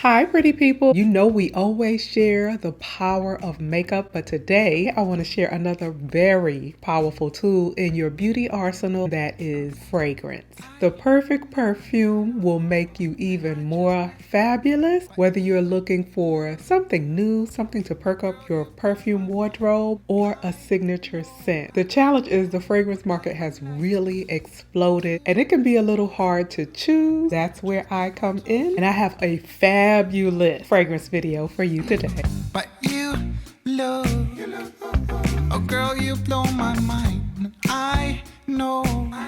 Hi pretty people. You know we always share the power of makeup, but today I want to share another very powerful tool in your beauty arsenal that is fragrance. The perfect perfume will make you even more fabulous, whether you're looking for something new, something to perk up your perfume wardrobe, or a signature scent. The challenge is the fragrance market has really exploded and it can be a little hard to choose. That's where I come in, and I have a fabulous fragrance video for you today. But you look, oh girl, you blow my mind. I know.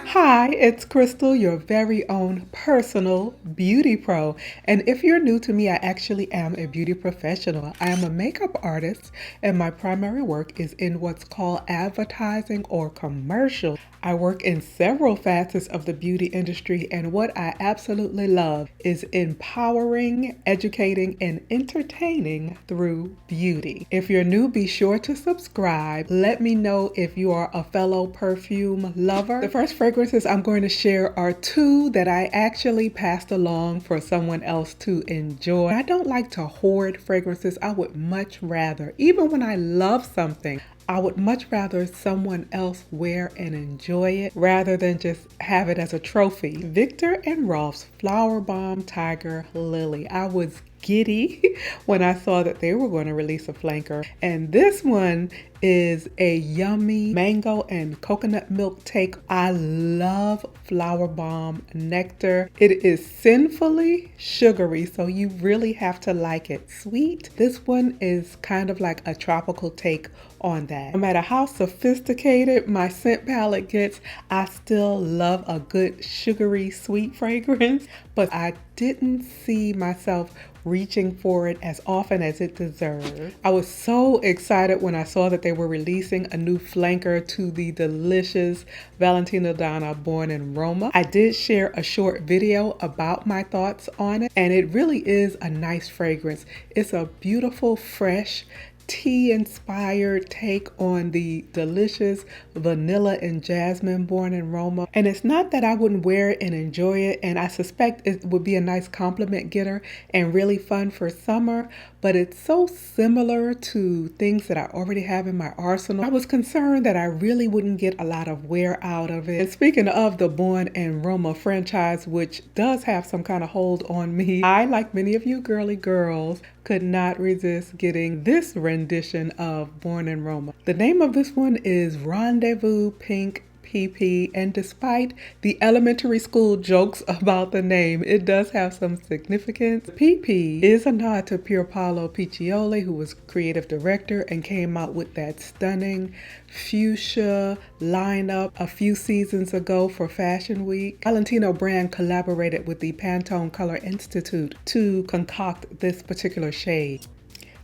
Hi, it's Crystal, your very own personal beauty pro. And if you're new to me, I actually am a beauty professional. I am a makeup artist, and my primary work is in what's called advertising or commercial. I work in several facets of the beauty industry, and what I absolutely love is empowering, educating, and entertaining through beauty. If you're new, be sure to subscribe. Let me know if you are a fellow perfume lover. The first fragrances I'm going to share are two that I actually passed along for someone else to enjoy. I don't like to hoard fragrances. I would much rather, even when I love something, I would much rather someone else wear and enjoy it rather than just have it as a trophy. Victor and Rolf's Flower Bomb Tiger Lily. I was giddy when I saw that they were going to release a flanker, and this one is a yummy mango and coconut milk take. I love Flower Bomb nectar. It is sinfully sugary, so you really have to like it sweet. This one is kind of like a tropical take on that. No matter how sophisticated my scent palette gets, I still love a good sugary sweet fragrance, but I didn't see myself reaching for it as often as it deserved. I was so excited when I saw that they were releasing a new flanker to the delicious Valentino Donna Born in Roma. I did share a short video about my thoughts on it, and it really is a nice fragrance. It's a beautiful, fresh, tea-inspired take on the delicious vanilla and jasmine Born in Roma. And it's not that I wouldn't wear it and enjoy it, and I suspect it would be a nice compliment getter and really fun for summer, but it's so similar to things that I already have in my arsenal. I was concerned that I really wouldn't get a lot of wear out of it. And speaking of the Born in Roma franchise, which does have some kind of hold on me, I, like many of you girly girls, could not resist getting this rendition of Born in Roma. The name of this one is Rendezvous Pink PP, and despite the elementary school jokes about the name, it does have some significance. PP is a nod to Pier Paolo Piccioli, who was creative director and came out with that stunning fuchsia lineup a few seasons ago for Fashion Week. Valentino brand collaborated with the Pantone Color Institute to concoct this particular shade.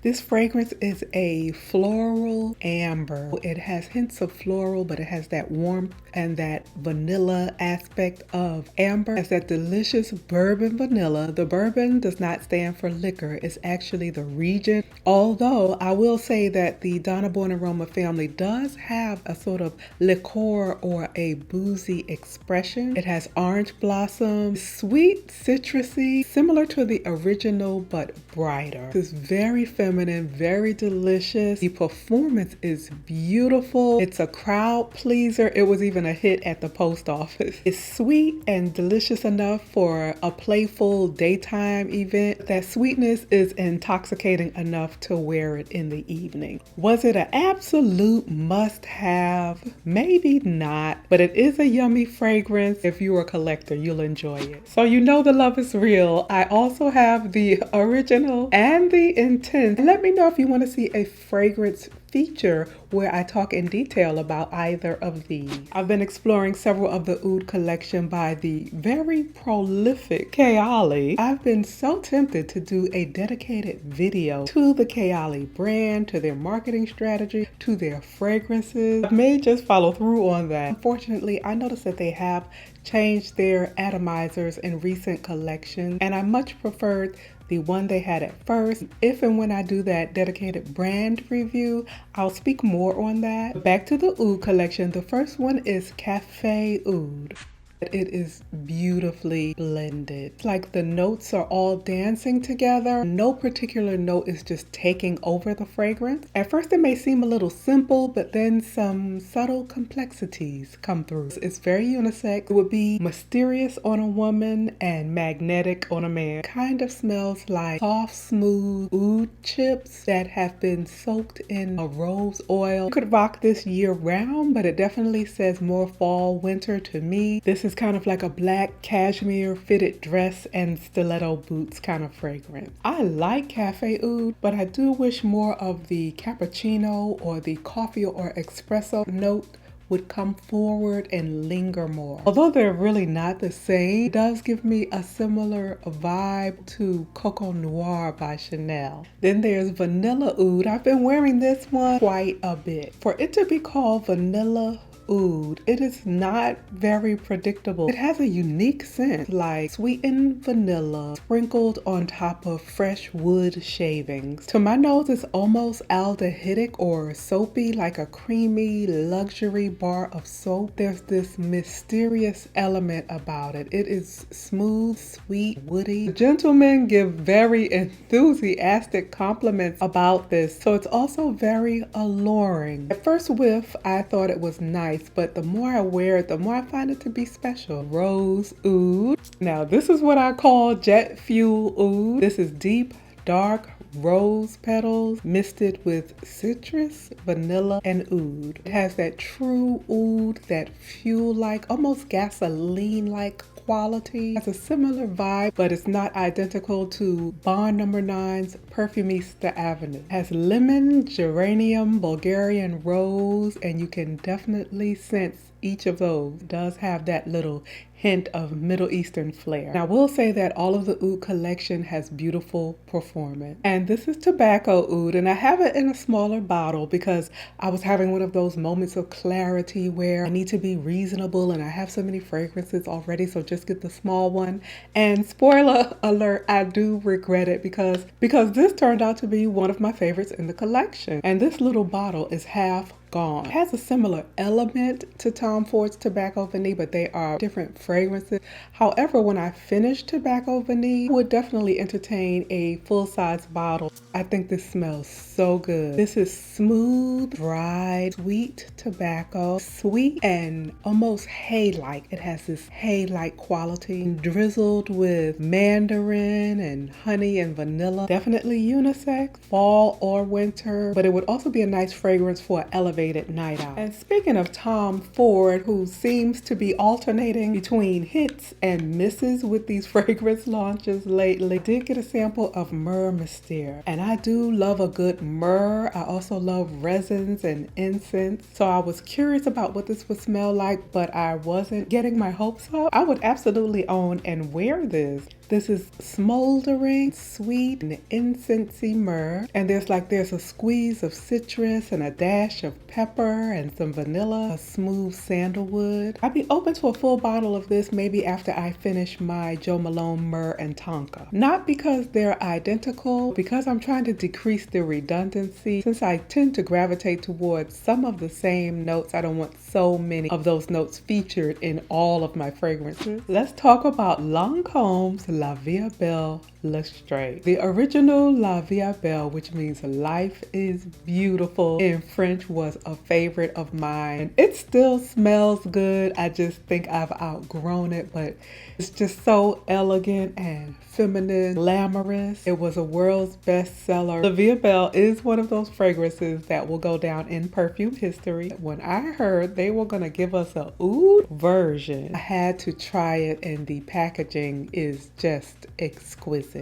This fragrance is a floral amber. It has hints of floral, but it has that warmth and that vanilla aspect of amber. It's that delicious bourbon vanilla. The bourbon does not stand for liquor. It's actually the region. Although I will say that the Donna Born in Roma family does have a sort of liqueur or a boozy expression. It has orange blossom, sweet, citrusy, similar to the original, but brighter. It's very feminine, very delicious. The performance is beautiful. It's a crowd pleaser. It was even a hit at the post office. It's sweet and delicious enough for a playful daytime event. That sweetness is intoxicating enough to wear it in the evening. Was it an absolute must-have? Maybe not, but it is a yummy fragrance. If you're a collector, you'll enjoy it. So you know the love is real. I also have the original and the intense. Let me know if you want to see a fragrance feature where I talk in detail about either of these. I've been exploring several of the oud collection by the very prolific Kayali. I've been so tempted to do a dedicated video to the Kayali brand, to their marketing strategy, to their fragrances. I may just follow through on that. Unfortunately, I noticed that they have changed their atomizers in recent collections, and I much preferred the one they had at first. If and when I do that dedicated brand review, I'll speak more on that. Back to the oud collection. The first one is Cafe Oud. It is beautifully blended. It's like the notes are all dancing together. No particular note is just taking over the fragrance. At first it may seem a little simple, but then some subtle complexities come through. It's very unisex. It would be mysterious on a woman and magnetic on a man. It kind of smells like soft, smooth oud chips that have been soaked in a rose oil. You could rock this year round, but it definitely says more fall, winter to me. This is kind of like a black cashmere fitted dress and stiletto boots kind of fragrance. I like cafe oud, but I do wish more of the cappuccino or the coffee or espresso note would come forward and linger more. Although they're really not the same, it does give me a similar vibe to Coco Noir by Chanel. Then there's Vanilla Oud. I've been wearing this one quite a bit. For it to be called Vanilla Oud, it is not very predictable. It has a unique scent, like sweetened vanilla sprinkled on top of fresh wood shavings. To my nose, it's almost aldehydic or soapy, like a creamy luxury bar of soap. There's this mysterious element about it. It is smooth, sweet, woody. The gentlemen give very enthusiastic compliments about this, so it's also very alluring. At first whiff, I thought it was nice, but the more I wear it, the more I find it to be special. Rose Oud. Now this is what I call jet fuel oud. This is deep, dark rose petals misted with citrus, vanilla, and oud. It has that true oud, that fuel-like, almost gasoline-like quality. It has a similar vibe, but it's not identical to Bond No. 9's Perfumista Avenue. It has lemon, geranium, Bulgarian rose, and you can definitely sense each of those does have that little hint of Middle Eastern flair. Now, I will say that all of the oud collection has beautiful performance. And this is tobacco oud, and I have it in a smaller bottle because I was having one of those moments of clarity where I need to be reasonable and I have so many fragrances already, so just get the small one. And spoiler alert, I do regret it because this turned out to be one of my favorites in the collection. And this little bottle is half gone. It has a similar element to Tom Ford's Tobacco Vanille, but they are different fragrances. However, when I finish Tobacco Vanille, I would definitely entertain a full-size bottle. I think this smells so good. This is smooth, dry, sweet tobacco, sweet and almost hay-like. It has this hay-like quality, drizzled with mandarin and honey and vanilla. Definitely unisex, fall or winter, but it would also be a nice fragrance for an elevated night out. And speaking of Tom Ford, who seems to be alternating between hits and misses with these fragrance launches lately, I did get a sample of Myrrh Mystere, and I do love a good myrrh. I also love resins and incense, so I was curious about what this would smell like, but I wasn't getting my hopes up. I would absolutely own and wear this. This is smoldering, sweet, and incensey myrrh. And there's a squeeze of citrus and a dash of pepper and some vanilla, a smooth sandalwood. I'd be open to a full bottle of this maybe after I finish my Jo Malone myrrh and tonka. Not because they're identical, because I'm trying to decrease the redundancy. Since I tend to gravitate towards some of the same notes, I don't want so many of those notes featured in all of my fragrances. Let's talk about Lancome's La Vie Belle L'Estee. The original La Vie Belle, which means life is beautiful in French, was a favorite of mine. It still smells good. I just think I've outgrown it, but it's just so elegant and feminine, glamorous. It was a world's bestseller. La Vie Belle is one of those fragrances that will go down in perfume history. When I heard they were gonna give us a oud version, I had to try it, and the packaging is just exquisite.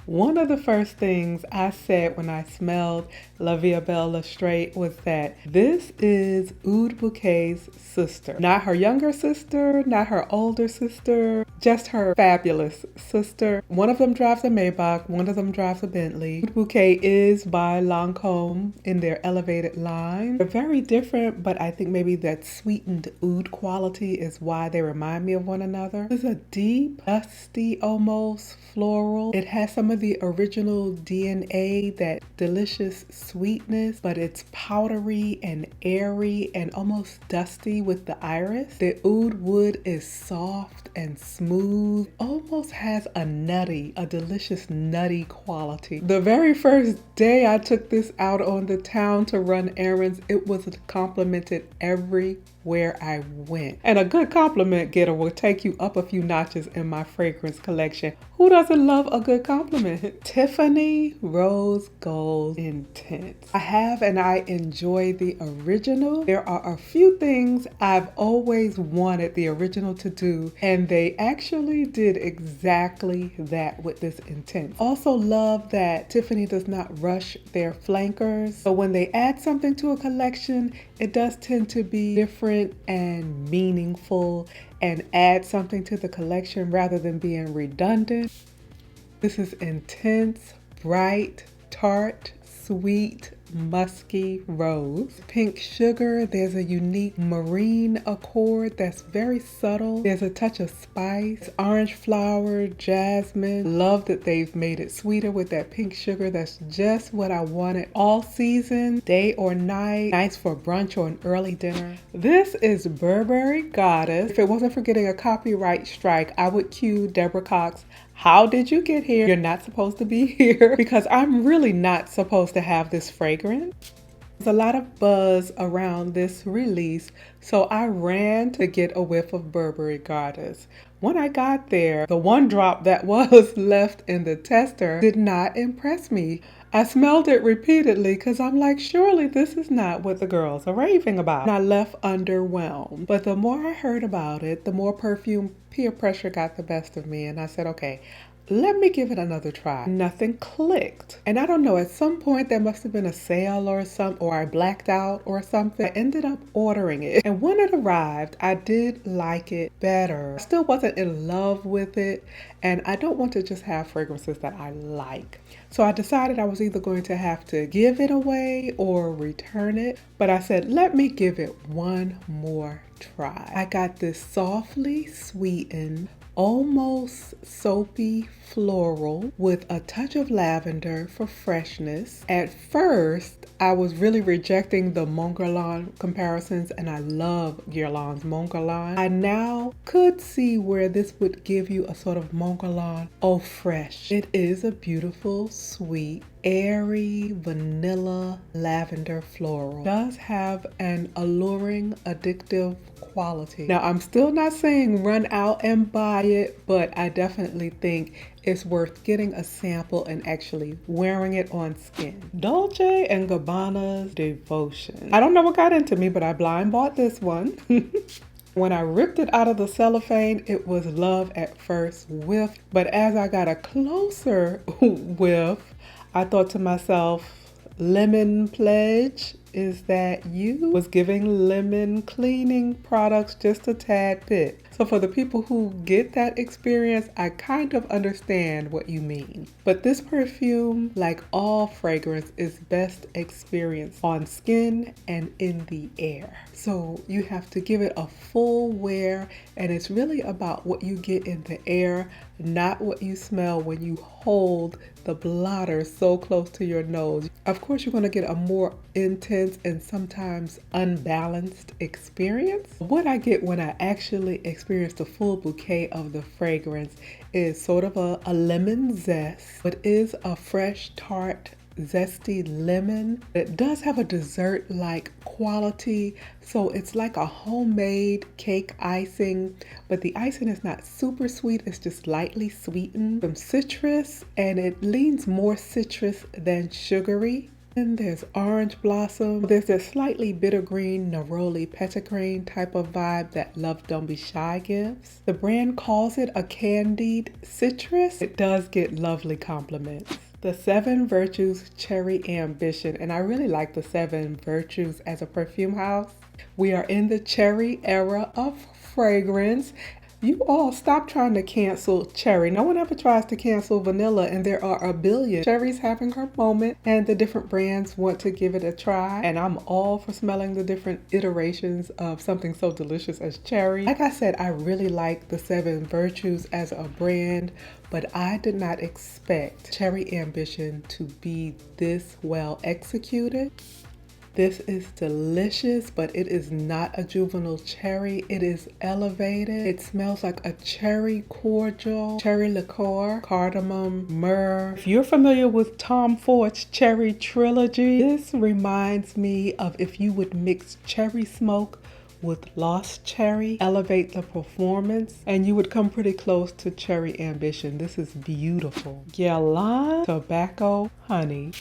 One of the first things I said when I smelled La Vie Belle L'Estee was that this is Oud Bouquet's sister. Not her younger sister, not her older sister, just her fabulous sister. One of them drives a Maybach, one of them drives a Bentley. Oud Bouquet is by Lancome in their elevated line. They're very different, but I think maybe that sweetened oud quality is why they remind me of one another. This is a deep, dusty, almost floral. It has some of the original DNA, that delicious sweetness, but it's powdery and airy and almost dusty with the iris. The oud wood is soft and smooth, almost has a delicious nutty quality. The very first day I took this out on the town to run errands, it was complimented everywhere I went. And a good compliment getter will take you up a few notches in my fragrance collection. Who doesn't love a good compliment? Tiffany Rose Gold Intense. I have and I enjoy the original. There are a few things I've always wanted the original to do, and they actually did exactly that with this Intense. Also love that Tiffany does not rush their flankers. So when they add something to a collection, it does tend to be different and meaningful and add something to the collection rather than being redundant. This is Intense, bright, tart, sweet, musky rose. Pink sugar, there's a unique marine accord that's very subtle. There's a touch of spice, orange flower, jasmine. Love that they've made it sweeter with that pink sugar. That's just what I wanted all season, day or night. Nice for brunch or an early dinner. This is Burberry Goddess. If it wasn't for getting a copyright strike, I would cue Deborah Cox. How did you get here? You're not supposed to be here, because I'm really not supposed to have this fragrance. There's a lot of buzz around this release, so I ran to get a whiff of Burberry Goddess. When I got there, the one drop that was left in the tester did not impress me. I smelled it repeatedly because I'm like, surely this is not what the girls are raving about. And I left underwhelmed. But the more I heard about it, the more perfume peer pressure got the best of me. And I said, okay, let me give it another try. Nothing clicked. And I don't know, at some point there must have been a sale or I blacked out or something. I ended up ordering it. And when it arrived, I did like it better. I still wasn't in love with it. And I don't want to just have fragrances that I like. So I decided I was either going to have to give it away or return it. But I said, let me give it one more try. I got this softly sweetened, almost soapy floral with a touch of lavender for freshness. At first, I was really rejecting the Mon Guerlain comparisons, and I love Guerlain's Mon Guerlain. I now could see where this would give you a sort of Mon Guerlain eau fraiche. It is a beautiful, sweet, airy vanilla lavender floral. It does have an alluring, addictive quality. Now, I'm still not saying run out and buy it, but I definitely think it's worth getting a sample and actually wearing it on skin. Dolce & Gabbana's Devotion. I don't know what got into me, but I blind bought this one. When I ripped it out of the cellophane, it was love at first whiff. But as I got a closer whiff, I thought to myself, lemon pledge, is that you? Was giving lemon cleaning products just a tad bit. So for the people who get that experience, I kind of understand what you mean. But this perfume, like all fragrance, is best experienced on skin and in the air. So you have to give it a full wear, and it's really about what you get in the air, not what you smell when you hold the blotter so close to your nose. Of course, you're going to get a more intense and sometimes unbalanced experience. What I get when I actually experience the full bouquet of the fragrance is sort of a lemon zest, but is a fresh, tart, zesty lemon. It does have a dessert-like quality, so it's like a homemade cake icing, but the icing is not super sweet, it's just lightly sweetened. Some citrus, and it leans more citrus than sugary. And there's orange blossom. There's this slightly bitter green, neroli petitgrain type of vibe that Love Don't Be Shy gives. The brand calls it a candied citrus. It does get lovely compliments. The 7 Virtues Cherry Ambition, and I really like the 7 Virtues as a perfume house. We are in the cherry era of fragrance. You all stop trying to cancel cherry. No one ever tries to cancel vanilla, and there are a billion. Cherry's having her moment, and the different brands want to give it a try. And I'm all for smelling the different iterations of something so delicious as cherry. Like I said, I really like the Seven Virtues as a brand, but I did not expect Cherry Ambition to be this well executed. This is delicious, but it is not a juvenile cherry. It is elevated. It smells like a cherry cordial, cherry liqueur, cardamom, myrrh. If you're familiar with Tom Ford's cherry trilogy, this reminds me of if you would mix cherry smoke with lost cherry, elevate the performance, and you would come pretty close to Cherry Ambition. This is beautiful. Guerlain Tobacco Honey.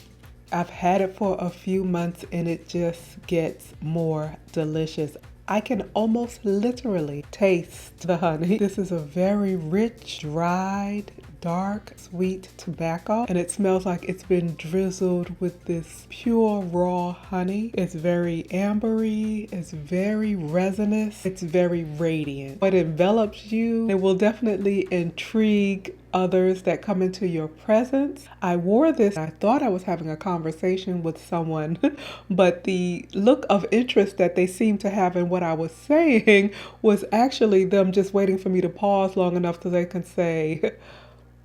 I've had it for a few months and it just gets more delicious. I can almost literally taste the honey. This is a very rich, dried, dark, sweet tobacco, and it smells like it's been drizzled with this pure raw honey. It's very ambery, it's very resinous, it's very radiant. What envelops you, it will definitely intrigue others that come into your presence. I wore this. I thought I was having a conversation with someone, but the look of interest that they seemed to have in what I was saying was actually them just waiting for me to pause long enough so they can say,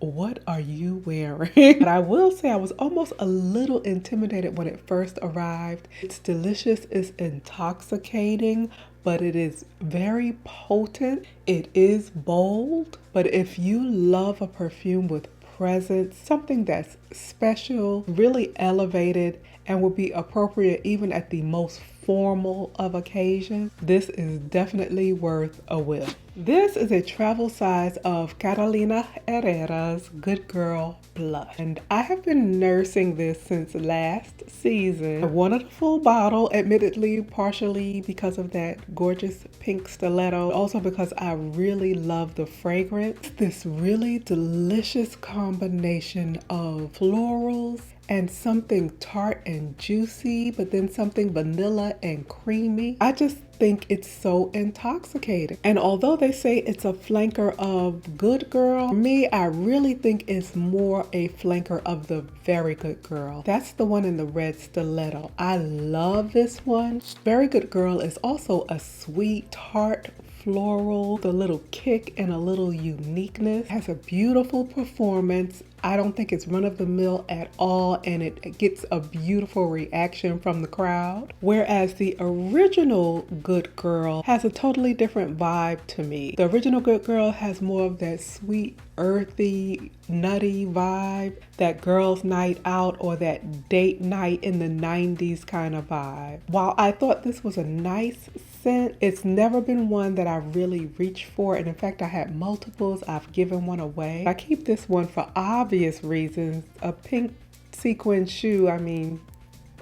"What are you wearing?" But I will say I was almost a little intimidated when it first arrived. It's delicious, it's intoxicating, but it is very potent. It is bold, but if you love a perfume with presence, something that's special, really elevated, and will be appropriate even at the most formal of occasions, this is definitely worth a whiff. This is a travel size of Carolina Herrera's Good Girl Blush, and I have been nursing this since last season. I wanted a full bottle, admittedly, partially because of that gorgeous pink stiletto, also because I really love the fragrance. This really delicious combination of florals and something tart and juicy, but then something vanilla and creamy. I just think it's so intoxicating. And although they say it's a flanker of Good Girl, for me, I really think it's more a flanker of the Very Good Girl. That's the one in the red stiletto. I love this one. Very Good Girl is also a sweet, tart, floral, the little kick and a little uniqueness. It has a beautiful performance. I don't think it's run-of-the-mill at all, and it gets a beautiful reaction from the crowd. Whereas the original Good Girl has a totally different vibe to me. The original Good Girl has more of that sweet, earthy, nutty vibe, that girls' night out or that date night in the 90s kind of vibe. While I thought this was a nice scent, it's never been one that I really reached for, and in fact I had multiples. I've given one away. I keep this one for obvious reasons. A pink sequin shoe, I mean,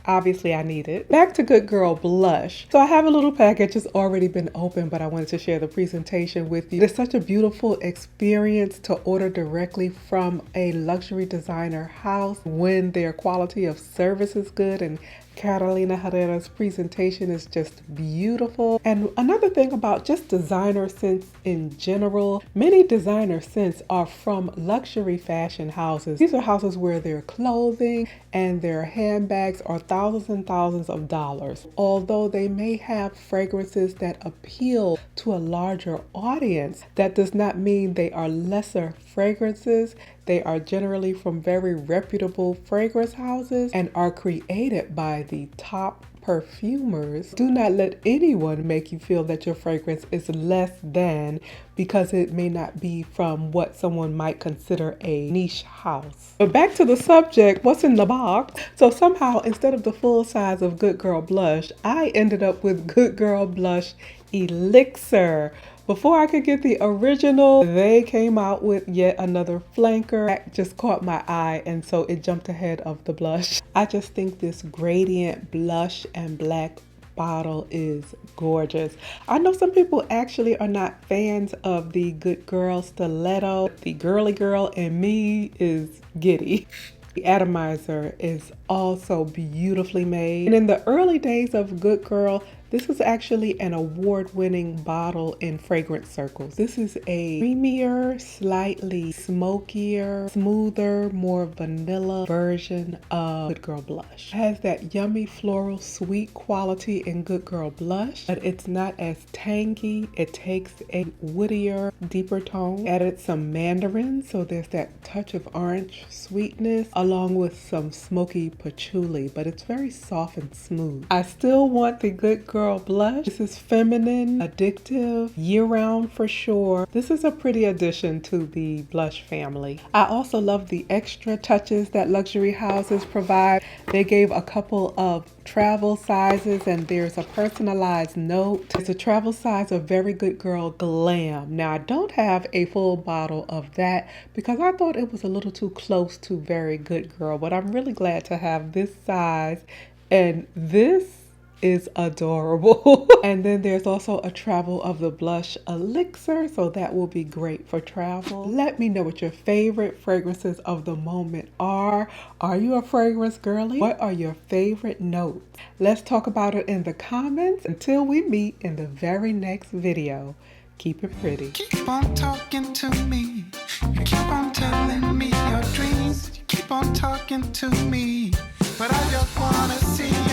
obviously I need it. Back to Good Girl Blush. So I have a little package. It's already been opened, but I wanted to share the presentation with you. It's such a beautiful experience to order directly from a luxury designer house when their quality of service is good, and Carolina Herrera's presentation is just beautiful. And another thing about just designer scents in general, many designer scents are from luxury fashion houses. These are houses where their clothing and their handbags are thousands and thousands of dollars. Although they may have fragrances that appeal to a larger audience, that does not mean they are lesser fragrances. They are generally from very reputable fragrance houses and are created by the top perfumers. Do not let anyone make you feel that your fragrance is less than because it may not be from what someone might consider a niche house. But back to the subject, what's in the box? So somehow, instead of the full size of Good Girl Blush, I ended up with Good Girl Blush Elixir. Before I could get the original, they came out with yet another flanker. That just caught my eye, and so it jumped ahead of the blush. I just think this gradient blush and black bottle is gorgeous. I know some people actually are not fans of the Good Girl Stiletto. The girly girl in me is giddy. The atomizer is also beautifully made. And in the early days of Good Girl, This is actually an award-winning bottle in fragrance circles. This is a creamier, slightly smokier, smoother, more vanilla version of Good Girl Blush. It has that yummy floral sweet quality in Good Girl Blush, but it's not as tangy. It takes a woodier, deeper tone. Added some mandarin, so there's that touch of orange sweetness along with some smoky patchouli, but it's very soft and smooth. I still want the Good Girl Blush. This is feminine, addictive, year-round for sure. This is a pretty addition to the blush family. I also love the extra touches that luxury houses provide. They gave a couple of travel sizes, and there's a personalized note. It's a travel size of Very Good Girl Glam. Now, I don't have a full bottle of that because I thought it was a little too close to Very Good Girl, but I'm really glad to have this size, and this is adorable. And then there's also a travel of the blush elixir, so that will be great for travel. Let me know what your favorite fragrances of the moment are. Are you a fragrance girly? What are your favorite notes? Let's talk about it in the comments. Until we meet in the very next video, keep it pretty. Keep on talking to me. You keep on telling me your dreams. You keep on talking to me. But I just wanna see